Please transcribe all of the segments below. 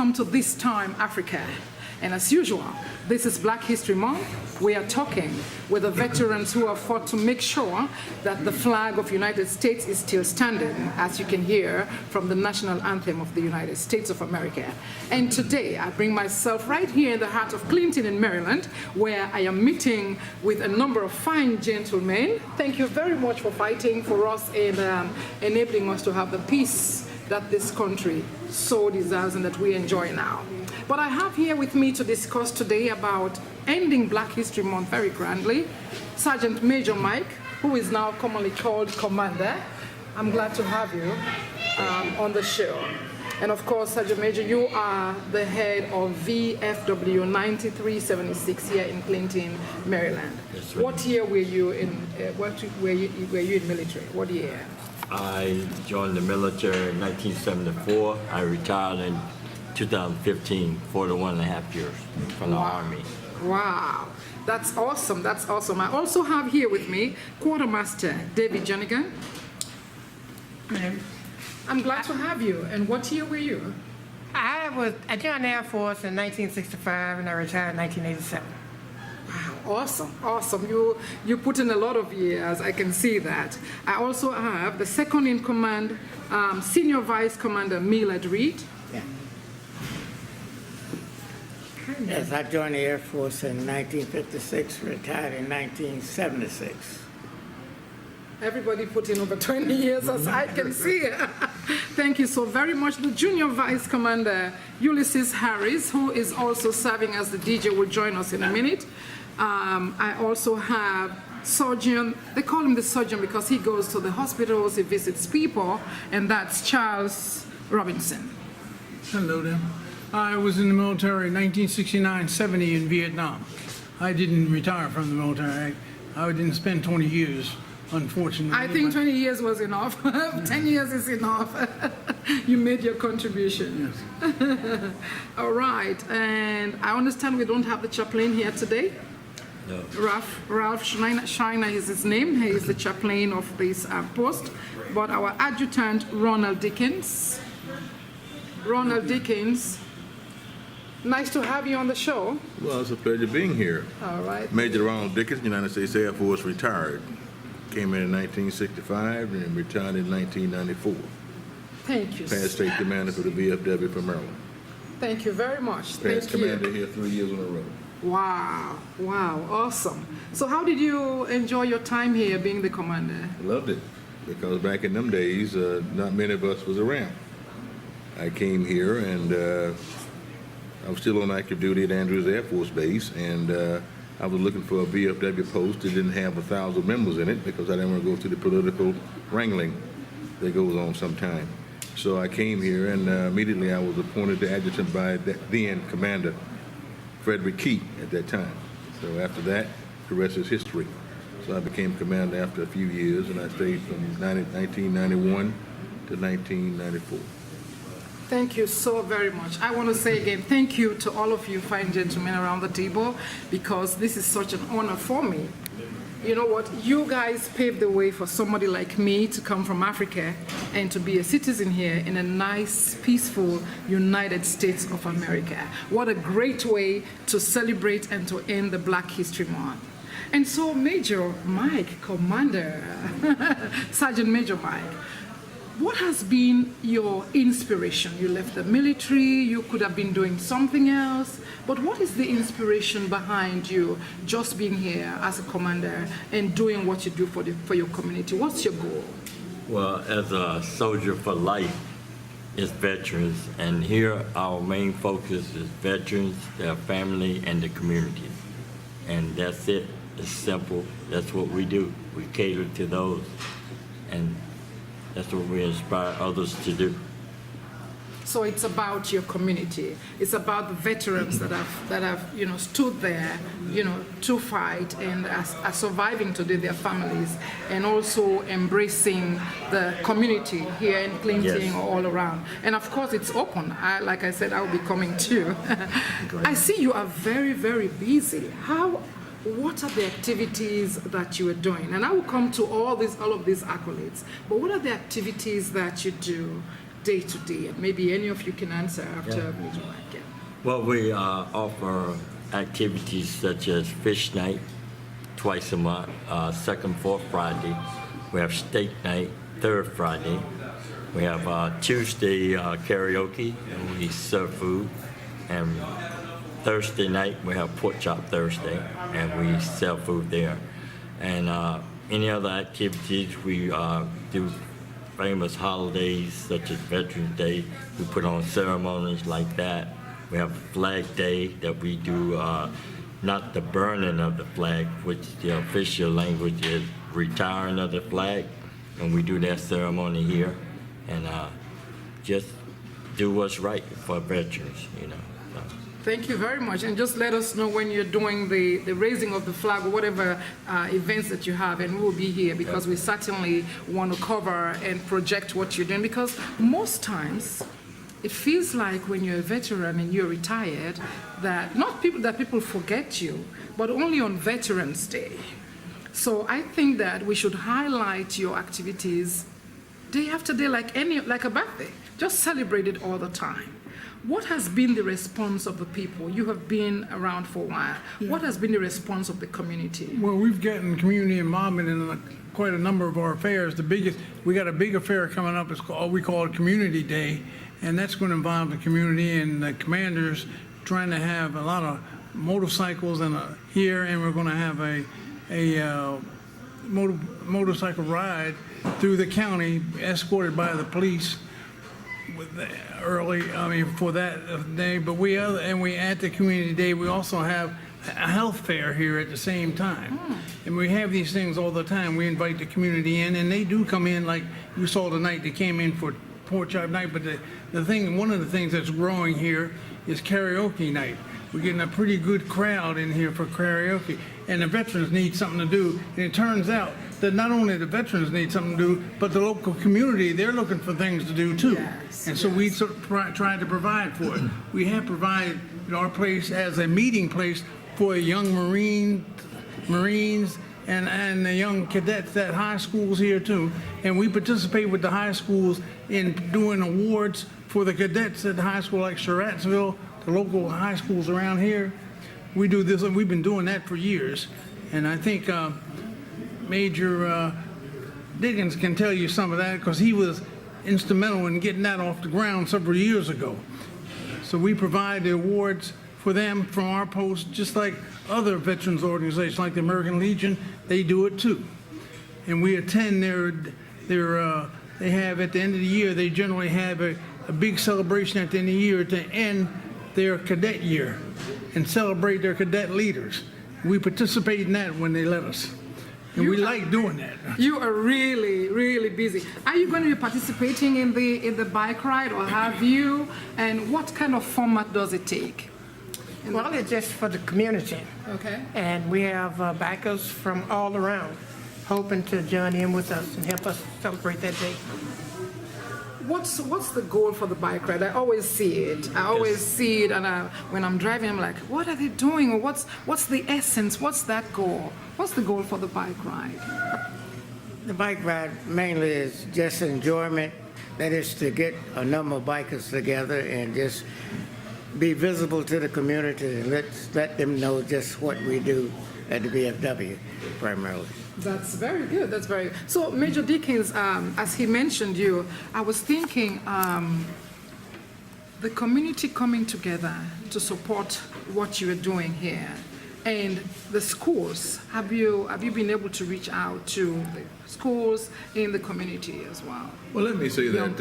welcome to This Time Africa. And as usual, this is Black History Month. We are talking with the veterans who have fought to make sure that the flag of the United States is still standing, as you can hear from the national anthem of the United States of America. And today, I bring myself right here in the heart of Clinton in Maryland, where I am meeting with a number of fine gentlemen. Thank you very much for fighting for us and enabling us to have the peace that this country so deserves and that we enjoy now. But I have here with me to discuss today about ending Black History Month very grandly, Sergeant Major Mike, who is now commonly called Commander. I'm glad to have you on the show. And of course, Sergeant Major, you are the head of VFW 9376 here in Clinton, Maryland. Yes, right. What year were you in? Were you in military? What year? I joined the military in 1974. I retired in 2015, 41.5 years from the Army. Wow, that's awesome, that's awesome. I also have here with me Quartermaster David Jernigan. I'm glad to have you. And what year were you? I joined the Air Force in 1965 and I retired in 1987. Wow, awesome, awesome. You put in a lot of years, I can see that. I also have the second in command, Senior Vice Commander Millard Reed. Yeah. Yes, I joined the Air Force in 1956, retired in 1976. Everybody put in over 20 years, as I can see. Thank you so very much. The Junior Vice Commander Ulysses Harris, who is also serving as the DJ, will join us in a minute. I also have Surgeon, they call him the Surgeon because he goes to the hospitals, he visits people, and that's Charles Robinson. Hello there. I was in the military 1969-70 in Vietnam. I didn't retire from the military. I didn't spend 20 years, unfortunately. I think 20 years was enough. 10 years is enough. You made your contribution. Yes. All right, and I understand we don't have the chaplain here today. No. Ralph Shiner is his name. He is the chaplain of this post. But our adjutant, Ronald Dickens. Ronald Dickens, nice to have you on the show. Well, it's a pleasure being here. All right. Major Ronald Dickens, United States Air Force, retired. Came in 1965 and retired in 1994. Thank you. Past State Commander for the VFW for Maryland. Thank you very much. Past Thank Commander you. here 3 years in a row. Wow, wow, awesome. So how did you enjoy your time here being the commander? Loved it, because back in them days, not many of us was around. I came here and I was still on active duty at Andrews Air Force Base, and I was looking for a VFW post that didn't have 1,000 members in it because I didn't want to go through the political wrangling that goes on sometime. So I came here and immediately I was appointed to adjutant by the then Commander Frederick Key at that time. So after that, the rest is history. So I became commander after a few years, and I stayed from 1991 to 1994. Thank you so very much. I want to say again, thank you to all of you fine gentlemen around the table, because this is such an honor for me. You know what? You guys paved the way for somebody like me to come from Africa and to be a citizen here in a nice, peaceful United States of America. What a great way to celebrate and to end the Black History Month. And so, Major Mike, Commander, Sergeant Major Mike, what has been your inspiration? You left the military, you could have been doing something else, but what is the inspiration behind you just being here as a commander and doing what you do for your community? What's your goal? Well, as a soldier for life, it's veterans, and here our main focus is veterans, their family, and the community. And that's it. It's simple. That's what we do. We cater to those, and that's what we inspire others to do. So it's about your community. It's about the veterans that have stood there, to fight and are surviving today, their families, and also embracing the community here in Clinton, yes, or all around. And of course, it's open. Like I said, I will be coming too. I see you are very, very busy. What are the activities that you are doing? And I will come to all of these accolades, but what are the activities that you do day to day? Maybe any of you can answer after Major Mike. Yeah. Well, we offer activities such as fish night twice a month, second, fourth Friday. We have steak night, third Friday. We have Tuesday karaoke, and we serve food. And Thursday night, we have pork chop Thursday, and we sell food there. And any other activities, we do famous holidays such as Veterans Day. We put on ceremonies like that. We have Flag Day that we do, not the burning of the flag, which the official language is retiring of the flag, and we do that ceremony here, and just do what's right for veterans, you know. So. Thank you very much. And just let us know when you're doing the raising of the flag or whatever events that you have, and we'll be here because we certainly want to cover and project what you're doing, because most times it feels like when you're a veteran and you're retired that people forget you, but only on Veterans Day. So I think that we should highlight your activities day after day like a birthday. Just celebrate it all the time. What has been the response of the people? You have been around for a while. What has been the response of the community? Well, we've gotten community involvement in quite a number of our affairs. We got a big affair coming up. It's called, we call it Community Day, and that's going to involve the community and the commanders trying to have a lot of motorcycles here, and we're going to have a motorcycle ride through the county, escorted by the police. For that day, but we at the Community Day, we also have a health fair here at the same time. And we have these things all the time. We invite the community in, and they do come in, like you saw tonight, they came in for pork chop night, but one of the things that's growing here is karaoke night. We're getting a pretty good crowd in here for karaoke, and the veterans need something to do. And it turns out that not only the veterans need something to do, but the local community, they're looking for things to do too. And so we sort of tried to provide for it. We have provided our place as a meeting place for young Marines and the young cadets at high schools here too. And we participate with the high schools in doing awards for the cadets at the high school like Sheratsville, the local high schools around here. We do this, and we've been doing that for years. And I think Major Diggins can tell you some of that because he was instrumental in getting that off the ground several years ago. So we provide the awards for them from our post, just like other veterans organizations like the American Legion, they do it too. And we attend they have at the end of the year, they generally have a big celebration at the end of the year to end their cadet year and celebrate their cadet leaders. We participate in that when they let us. And we like doing that. You are really, really busy. Are you going to be participating in the bike ride, or have you? And what kind of format does it take? Well, it's just for the community. Okay. And we have bikers from all around hoping to join in with us and help us celebrate that day. What's the goal for the bike ride? I always see it. And when I'm driving, I'm like, what are they doing? Or what's the essence? What's that goal? What's the goal for the bike ride? The bike ride mainly is just enjoyment. That is to get a number of bikers together and just be visible to the community and let them know just what we do at the VFW primarily. That's very good. That's very good. So, Major Dickens, as he mentioned you, I was thinking the community coming together to support what you are doing here, and the schools. Have you been able to reach out to the schools in the community as well? Well, let me say that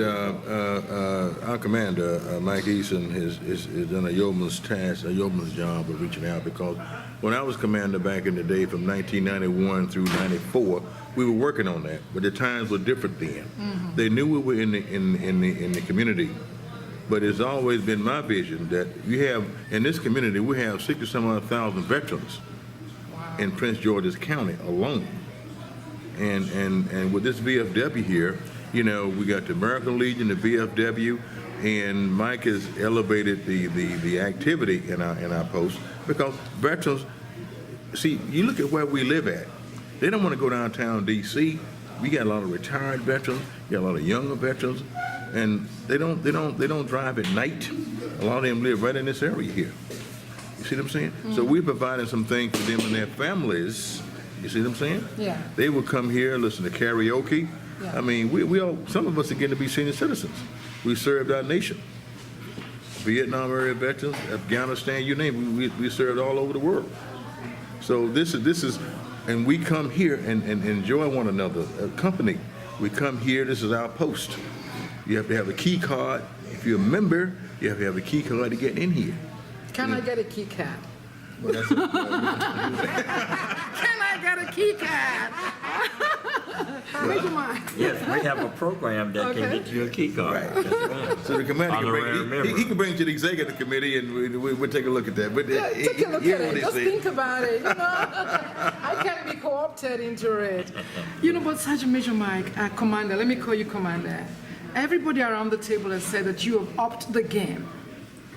our commander, Mike Eason, has done a yeoman's job of reaching out, because when I was commander back in the day from 1991 through 94, we were working on that, but the times were different then. Mm-hmm. They knew we were in the community, but it's always been my vision that in this community, we have 60-some-odd-thousand veterans in Prince George's County alone. And with this VFW here, we got the American Legion, the VFW, and Mike has elevated the activity in our post, because veterans, see, you look at where we live at. They don't want to go downtown D.C. We got a lot of retired veterans, you got a lot of younger veterans, And they don't drive at night. A lot of them live right in this area here. You see what I'm saying? So we're providing some things for them and their families. You see what I'm saying? Yeah. They will come here, listen to karaoke. Yeah. I mean, we all, some of us are getting to be senior citizens. We served our nation. Vietnam area veterans, Afghanistan, you name it, we served all over the world. So this is, and we come here and enjoy one another, a company. We come here, this is our post. You have to have a key card. If you're a member, you have to have a key card to get in here. Can I get a key card? Well, that's Can I get a key card? Major Mike. Yes, we have a program that can Okay. get you a key card. Yes, ma'am. So the commander can Honorary bring, member. he can bring it to the executive committee and we'll take a look at that. But Yeah, take a look here's at what it. they Just say. think about it. I can be co-opted into it. But Sergeant Major Mike, Commander, let me call you Commander. Everybody around the table has said that you have upped the game.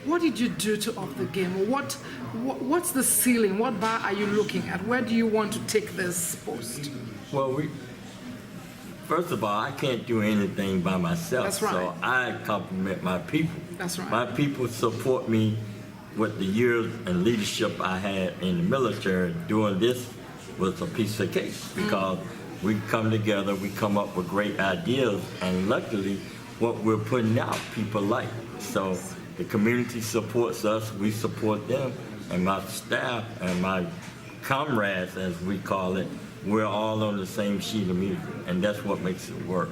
What did you do to up the game? What's the ceiling? What bar are you looking at? Where do you want to take this post? Well, first of all, I can't do anything by myself. That's right. So I compliment my people. That's right. My people support me with the years and leadership I had in the military. Doing this was a piece of cake because we come together, we come up with great ideas, and luckily, what we're putting out, people like. So the community supports us, we support them, and my staff and my comrades, as we call it, we're all on the same sheet of music, and that's what makes it work,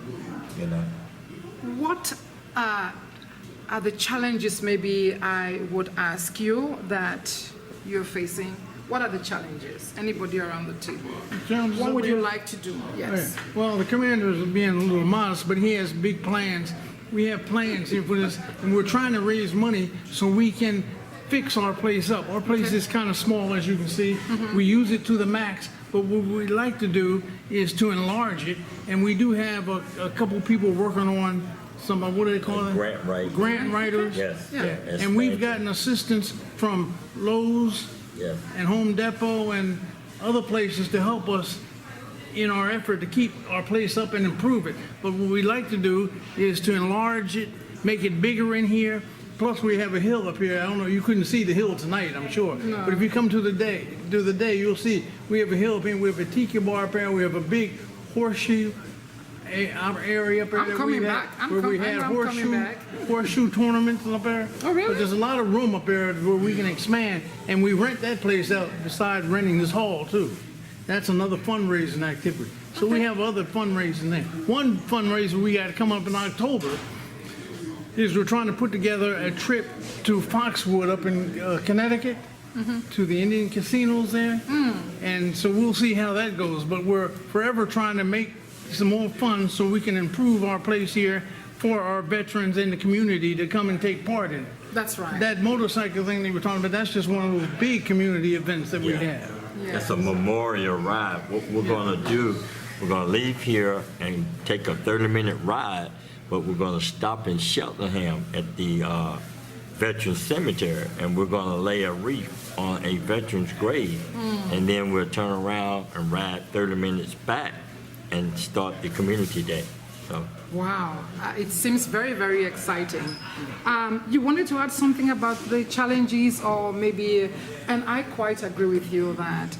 What are the challenges, maybe I would ask you, that you're facing? What are the challenges? Anybody around the table? Challenges What that would we you have? like to do? Yes. Yeah. Well, the commander is being a little modest, but he has big plans. We have plans here for this, and we're trying to raise money so we can fix our place up. Our place is kind of small, as you can see. We use it to the max, but what we'd like to do is to enlarge it, and we do have a couple people working on some, what do they call it? Grant writing. Grant writers. Yes. Yeah. And we've Expansion. gotten assistance from Lowe's Yes. and Home Depot and other places to help us in our effort to keep our place up and improve it. But what we like to do is to enlarge it, make it bigger in here. Plus, we have a hill up here. I don't know, you couldn't see the hill tonight, I'm sure. But if you come to the day, you'll see we have a hill up here. We have a tiki bar up here. We have a big horseshoe area up there. I'm that coming we back. have, where we have I'm coming back. horseshoe tournaments up there. Oh, really? But there's a lot of room up there where we can expand, and we rent that place out besides renting this hall too. That's another fundraising activity. So we have other fundraising there. One fundraiser we got to come up in October is we're trying to put together a trip to Foxwood up in Connecticut, to the Indian casinos there. And so we'll see how that goes. But we're forever trying to make some more funds so we can improve our place here for our veterans in the community to come and take part in it. That's right. That motorcycle thing that you were talking about, that's just one of those big community events that we Yeah. have. That's a memorial ride. What we're gonna do, we're gonna leave here and take a 30-minute ride, but we're gonna stop in Cheltenham at the Veterans Cemetery, and we're gonna lay a wreath on a veteran's grave, and then we'll turn around and ride 30 minutes back and start the community day. So, Wow, it seems very, very exciting. You wanted to add something about the challenges, or maybe, and I quite agree with you that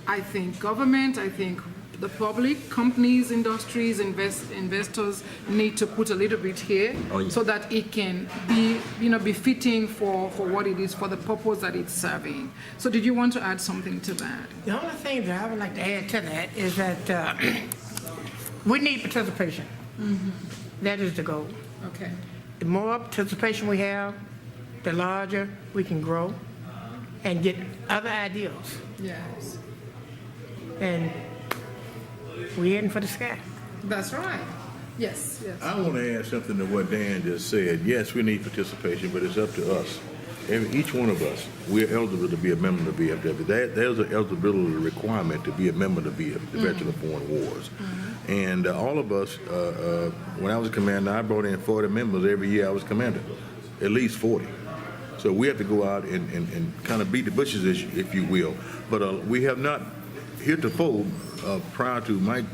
I think government, I think the public, companies, industries, investors need to put a little bit here Oh, yeah. so that it can be, be fitting for what it is, for the purpose that it's serving. So did you want to add something to that? The only thing that I would like to add to that is that we need participation. That is the goal. Okay. The more participation we have, the larger we can grow and get other ideas. Yes, And we're heading for the sky. that's right. Yes, yes. I want to add something to what Dan just said. Yes, we need participation, but it's up to us. Each one of us, we're eligible to be a member of the VFW. There's an eligibility requirement to be a member of the Veteran of Foreign Wars. And all of us, when I was a commander, I brought in 40 members every year I was commander, at least 40. So we have to go out and kind of beat the bushes, if you will. But we have not heretofore, prior to Mike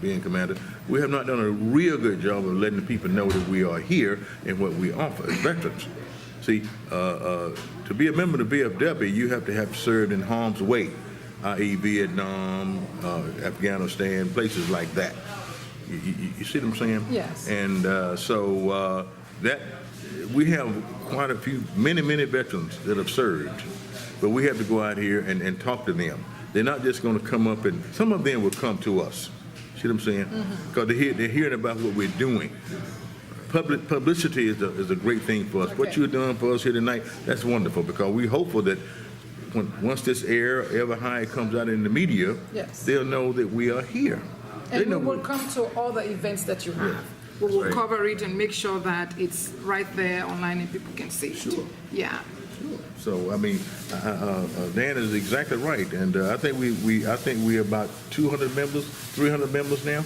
being commander, we have not done a real good job of letting the people know that we are here and what we offer as veterans. See, to be a member of the VFW, you have to have served in harm's way, i.e. Vietnam, Afghanistan, places like that. You see what I'm saying? Yes. And so that we have quite a few, many many-veterans that have served, but we have to go out here and talk to them. They're not just going to come up, and some of them will come to us. See what I'm saying? Because they're hearing about what we're doing. Publicity is a great thing for us. What Okay. you're doing for us here tonight, that's wonderful, because we're hopeful that once this air, ever high, comes out in the media, Yes. they'll know that we are here. They And we know will come to all the events that you have. We will cover it and make sure that it's right there online and people can see it. Sure. Yeah. So, I mean, Dan is exactly right, and I think I think we're about 200 members, 300 members now.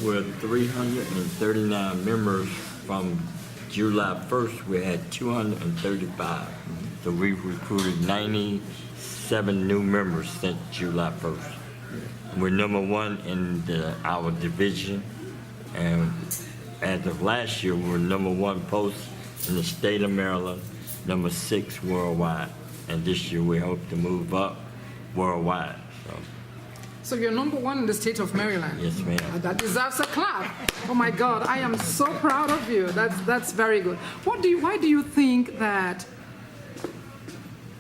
We're 339 members. From July 1st, we had 235. So we've recruited 97 new members since July 1st. We're number one in our division, and as of last year, we were number one post in the state of Maryland, number 6 worldwide, and this year we hope to move up worldwide. So you're number one in the state of Maryland. Yes, ma'am. That deserves a clap. Oh my God, I am so proud of you. That's very good. Why do you think that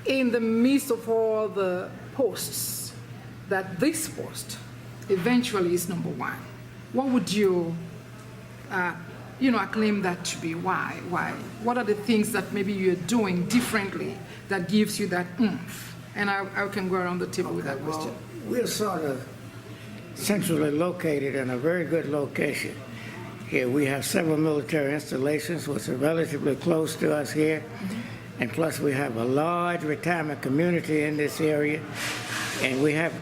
in the midst of all the posts, that this post eventually is number one? What would you, acclaim that to be? Why? What are the things that maybe you're doing differently that gives you that oomph? And I can go around the table with that question. Well, we're sort of centrally located in a very good location. Here we have several military installations which are relatively close to us here. And plus we have a large retirement community in this area. And we have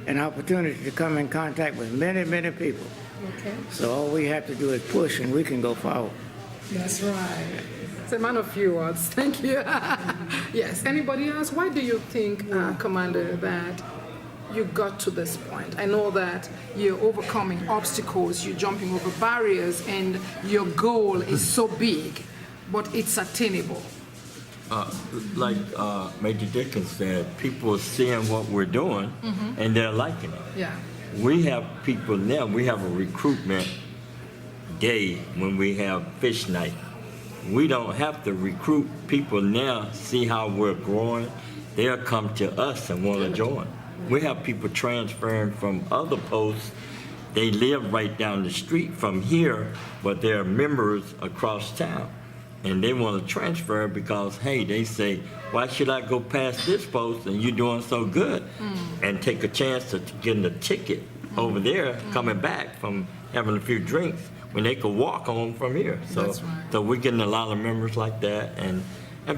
an opportunity to come in contact with many, many people. Okay. So all we have to do is push and we can go forward. That's right. It's a man of few words. Thank you. Yes. Anybody else? Why do you think, Commander, that you got to this point? I know that you're overcoming obstacles, you're jumping over barriers, and your goal is so big, but it's attainable. Like Major Dickens said, people are seeing what we're doing, and they're liking it. Yeah. We have people now, we have a recruitment day when we have fish night. We don't have to recruit people now, see how we're growing. They'll come to us and want to join. We have people transferring from other posts. They live right down the street from here, but they're members across town. And they want to transfer because, hey, they say, why should I go past this post and you're doing so good? And take a chance of getting a ticket over there, coming back from having a few drinks, when they could walk home from here. So, That's right. so we're getting a lot of members like that, and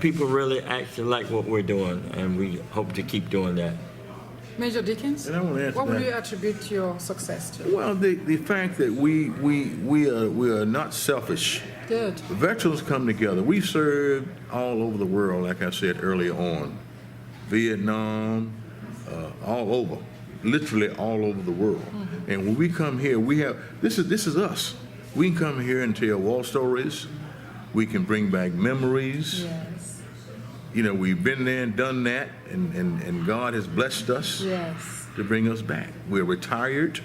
people really actually like what we're doing, and we hope to keep doing that. Major Dickens, And I want to answer what would that. you attribute your success to? Well, the fact that we are not selfish. Good. Veterans come together. We served all over the world, like I said earlier on. Vietnam, all over, literally all over the world. And when we come here, we have, this is us. We can come here and tell war stories. We can bring back memories. Yes. You know, we've been there and done that, and God has blessed us Yes. to bring us back. We're retired.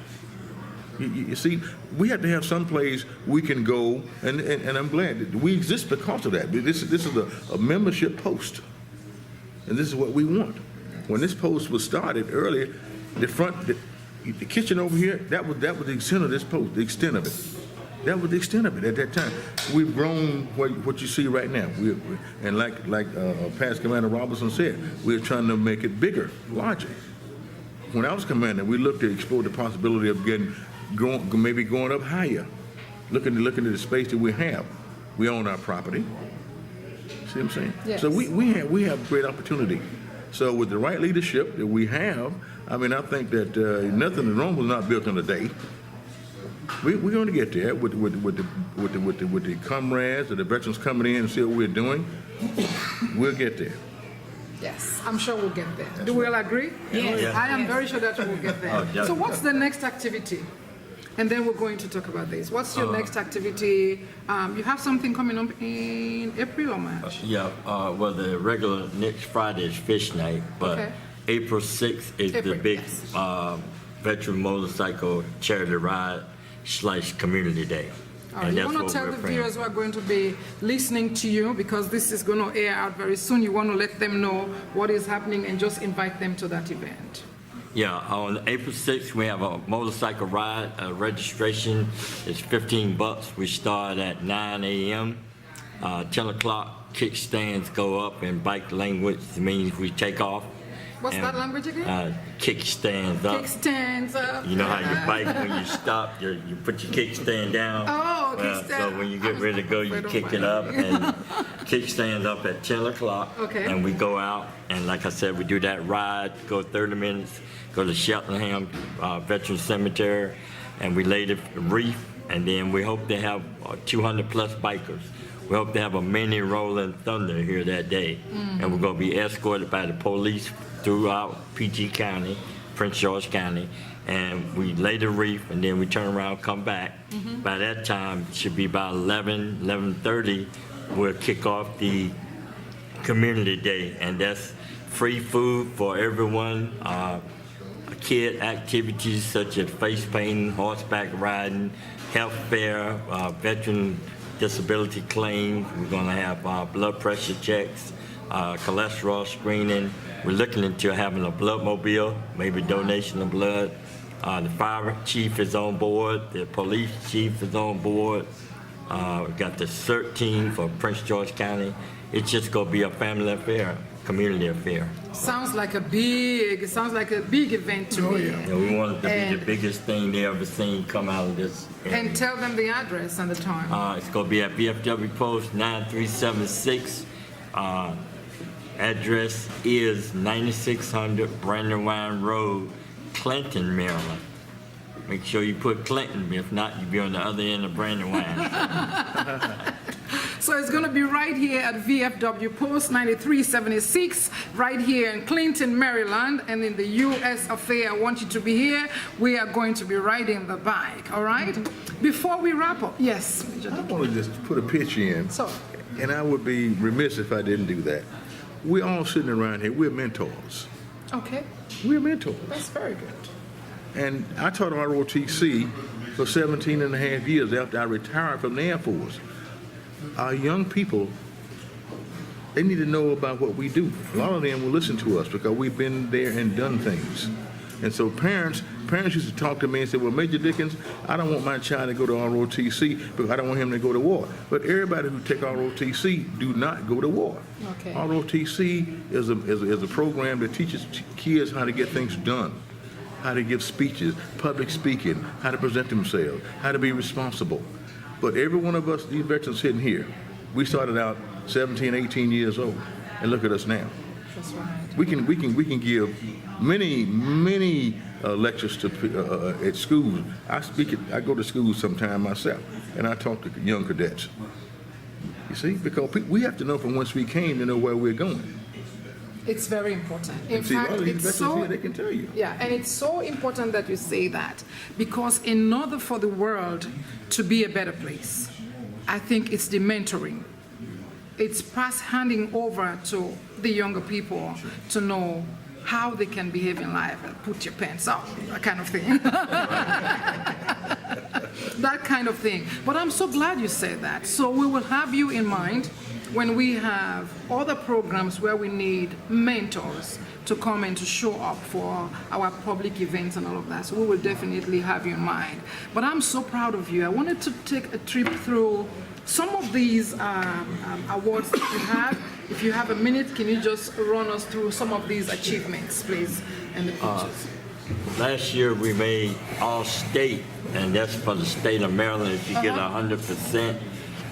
You see, we have to have some place we can go, and I'm glad that we exist because of that. This is a membership post, and this is what we want. When this post was started earlier, the kitchen over here, that was the extent of this post, the extent of it. That was the extent of it at that time. We've grown what you see right now. And like past Commander Robertson said, we're trying to make it bigger, larger. When I was commander, we looked to explore the possibility of maybe going up higher, looking at the space that we have. We own our property. See what I'm saying? Yes. So we have great opportunity. So with the right leadership that we have, I mean, I think that nothing in Rome was not built in a day. We're going to get there with the comrades, or the veterans coming in and see what we're doing. We'll get there. Yes, I'm sure we'll get there. Do we all agree? Yes. I am very sure that we'll get there. Oh, definitely. So what's the next activity? And then we're going to talk about this. What's your next activity? You have something coming up in April or March? Yeah, well, the regular next Friday is fish night, but Okay. April 6th is April, the big yes. veteran motorcycle charity ride / community day. All right, you want to tell the viewers who are going to be listening to you, because this is going to air out very soon, you want to let them know what is happening and just invite them to that event. Yeah, on April 6th, we have a motorcycle ride. Registration is $15. We start at 9 a.m. 10 o'clock, kickstands go up in bike language. It means we take off. What's that language again? Kickstands up. Kickstands up. You know how you bike when you stop, you put your kickstand down? Oh, Well, kickstand. so when you get ready to go, you kick it up and kickstand up at 10 o'clock. Okay. And we go out, and like I said, we do that ride, go 30 minutes, go to Cheltenham Veteran Cemetery, and we lay the wreath, and then we hope to have 200 plus bikers. We hope to have a mini Rolling Thunder here that day. And we're going to be escorted by the police throughout PG County, Prince George County, and we lay the wreath, and then we turn around, come back. By that time, it should be about 11:30, we'll kick off the community day, and that's free food for everyone, kid activities such as face painting, horseback riding, health fair, veteran disability claims. We're going to have blood pressure checks, cholesterol screening. We're looking into having a blood mobile, maybe donation of blood. The fire chief is on board. The police chief is on board. We've got the CERT team for Prince George County. It's just going to be a family affair, community affair. Sounds like a big event to me. And we want it to be And- the biggest thing they ever seen come out of this. And tell them the address and the time. It's going to be at VFW Post 9376. Address is 9600 Brandywine Road, Clinton, Maryland. Make sure you put Clinton. If not, you'll be on the other end of Brandywine. So it's going to be right here at VFW Post 9376, right here in Clinton, Maryland, and in the U.S. affair. I want you to be here. We are going to be riding the bike, all right? Before we wrap up, yes. I want to just put a pitch in, So, and I would be remiss if I didn't do that. We're all sitting around here, we're mentors. okay, We're mentors. that's very good. And I taught ROTC for 17 and a half years after I retired from the Air Force. Our young people, they need to know about what we do. A lot of them will listen to us because we've been there and done things. And so parents used to talk to me and say, well, Major Dickens, I don't want my child to go to ROTC because I don't want him to go to war. But everybody who take ROTC do not go to war. Okay. ROTC is a program that teaches kids how to get things done, how to give speeches, public speaking, how to present themselves, how to be responsible. But every one of us, these veterans sitting here, we started out 17, 18 years old, and look at us now. That's right. We can give many lectures to at schools. I go to schools sometime myself, and I talk to young cadets. You see, because we have to know from whence we came to know where we're going. It's very important. In And see, a lot fact, of these it's veterans so here, they can tell you. Yeah, and it's so important that you say that, because in order for the world to be a better place, I think it's the mentoring. It's handing over to the younger people to know how they can behave in life. Put your pants up, that kind of thing. That kind of thing. But I'm so glad you said that. So we will have you in mind when we have other programs where we need mentors to come and to show up for our public events and all of that. So we will definitely have you in mind. But I'm so proud of you. I wanted to take a trip through some of these awards that you have. If you have a minute, can you just run us through some of these achievements, please, and the pictures? Last year, we made all-state, and that's for the state of Maryland. If you get 100%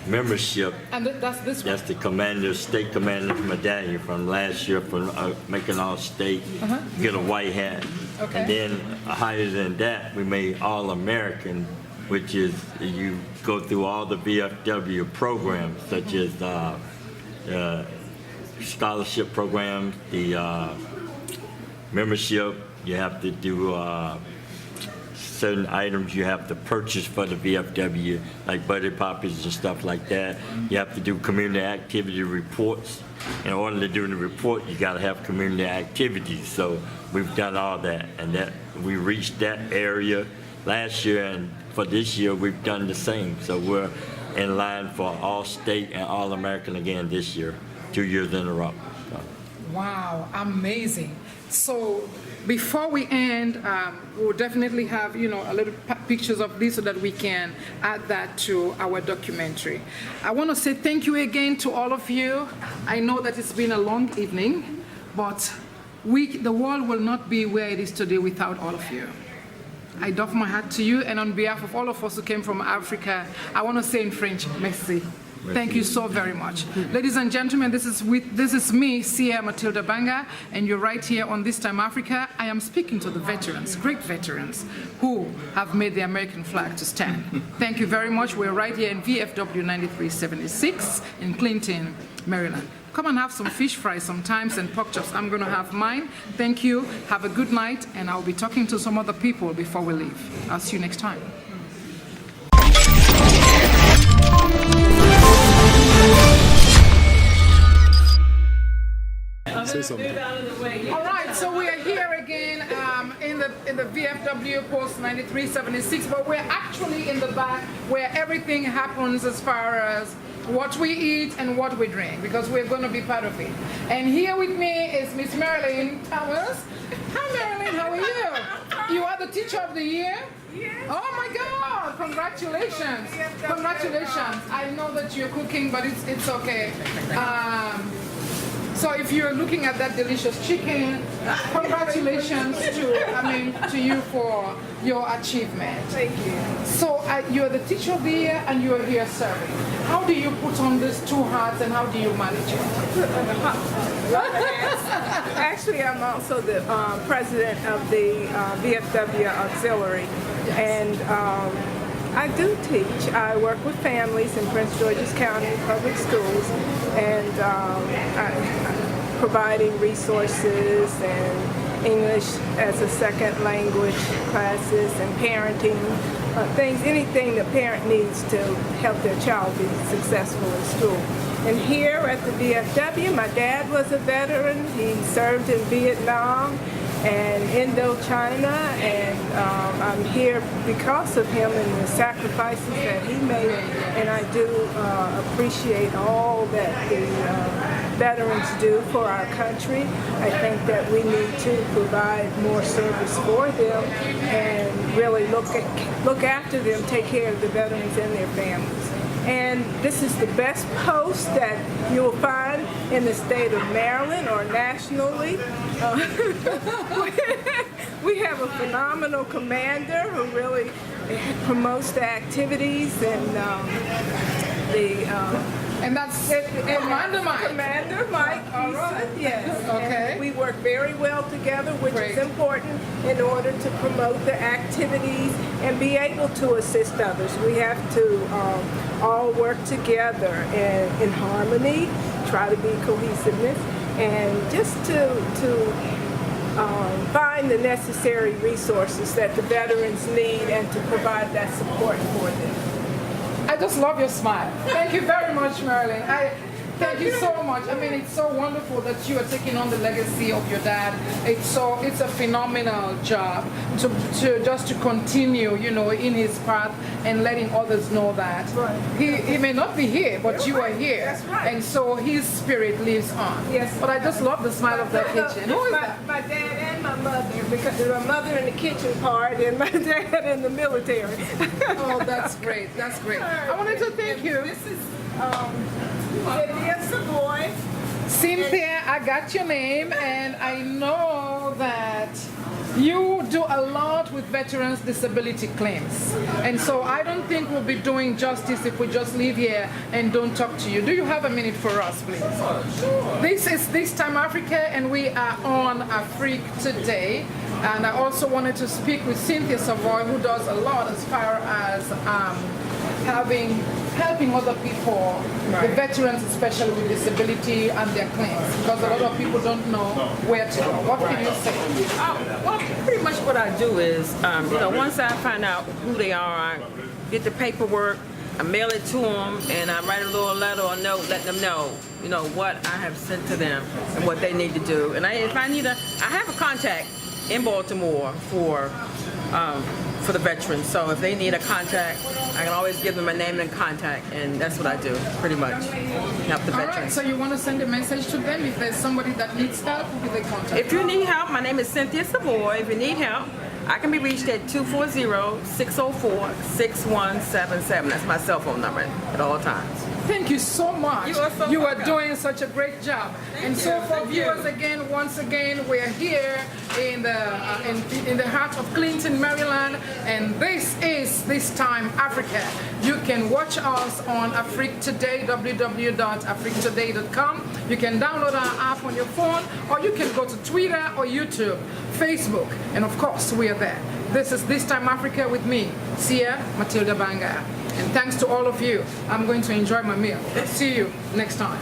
membership, And that's this one. that's the state commander's medallion from last year for making all-state. Get a white hat. Okay. And then higher than that, we made all-American, which is you go through all the VFW programs, such as scholarship programs, the membership. You have to do certain items you have to purchase for the VFW, like Buddy Poppies and stuff like that. You have to do community activity reports. In order to do the report, you got to have community activities. So we've done all that, and that we reached that area last year, and for this year we've done the same. So we're in line for All-State and All-American again this year, 2 years in a row. So. Wow, amazing. So before we end, we'll definitely have, a little pictures of this so that we can add that to our documentary. I want to say thank you again to all of you. I know that it's been a long evening, but the world will not be where it is today without all of you. I doff my hat to you, and on behalf of all of us who came from Africa, I want to say in French, merci. Thank you so very much. Ladies and gentlemen, this is me, Sia Matilda Banga, and you're right here on This Time Africa. I am speaking to the veterans, great veterans, who have made the American flag to stand. Thank you very much. We're right here in VFW 9376 in Clinton, Maryland. Come and have some fish fry sometimes and pork chops. I'm going to have mine. Thank you. Have a good night, and I'll be talking to some other people before we leave. I'll see you next time. Say something. All right, so we are here again in the VFW Post 9376, but we're actually in the back where everything happens as far as what we eat and what we drink, because we're going to be part of it. And here with me is Miss Marilyn Thomas. Hi, Marilyn, how are you? You are the Teacher of the Year? Yes. Oh my God! Congratulations! Congratulations! I know that you're cooking, but it's okay. So if you're looking at that delicious chicken, congratulations to you for your achievement. Thank you. So you're the Teacher of the Year and you're here serving. How do you put on these two hats and how do you manage it? Actually, I'm also the president of the VFW Auxiliary, and I do teach. I work with families in Prince George's County Public Schools, and providing resources and English as a second language classes and parenting things, anything the parent needs to help their child be successful in school. And here at the VFW, my dad was a veteran. He served in Vietnam and Indochina, and I'm here because of him and the sacrifices that he made, and I do appreciate all that the veterans do for our country. I think that we need to provide more service for them and really look after them, take care of the veterans and their families. And this is the best post that you'll find in the state of Maryland or nationally. We have a phenomenal commander who really promotes the activities and and that's Commander Mike. Commander Mike, right. Yes. Okay. And we work very well together, which is important in order to promote the activities and be able to assist others. We have to all work together in harmony, try to be cohesiveness, and just to find the necessary resources that the veterans need and to provide that support for them. I just love your smile. Thank you very much, Marilyn. Thank you so much. I mean, it's so wonderful that you are taking on the legacy of your dad. It's a phenomenal job to continue, in his path and letting others know that he may not be here, but you are here. That's right. And so his spirit lives on. Yes. But I just love the smile of that kitchen. Who is that? My dad and my mother, because there's my mother in the kitchen part and my dad in the military. Oh, that's great. That's great. I wanted to thank you. This is Cynthia Savoy. Cynthia, I got your name, and I know that you do a lot with veterans' disability claims. And so I don't think we'll be doing justice if we just leave here and don't talk to you. Do you have a minute for us, please? Sure. This is This Time Africa, and we are on Afrique today. And I also wanted to speak with Cynthia Savoy, who does a lot as far as helping other people, the veterans especially with disability and their claims, because a lot of people don't know where to go. What can you say? Well, pretty much what I do is, once I find out who they are, I get the paperwork, I mail it to them, and I write a little letter or note letting them know, what I have sent to them and what they need to do. And if I need I have a contact in Baltimore for the veterans. So if they need a contact, I can always give them a name and contact, and that's what I do, pretty much, help the All right, veterans. so you want to send a message to them if there's somebody that needs help, who do they contact? If you need help, my name is Cynthia Savoy. If you need help, I can be reached at 240-604-6177. That's my cell phone number at all times. Thank you so much. You are so You are welcome. doing such a great job. And so for Thank you. viewers, again, once again, we're here in the heart of Clinton, Maryland, and this time Africa. You can watch us on Afrique Today, www.afriquetoday.com. You can download our app on your phone, or you can go to Twitter or YouTube, Facebook, and of course, we are there. This is This Time Africa with me, Sia Matilda Banga. And thanks to all of you. I'm going to enjoy my meal. See you next time.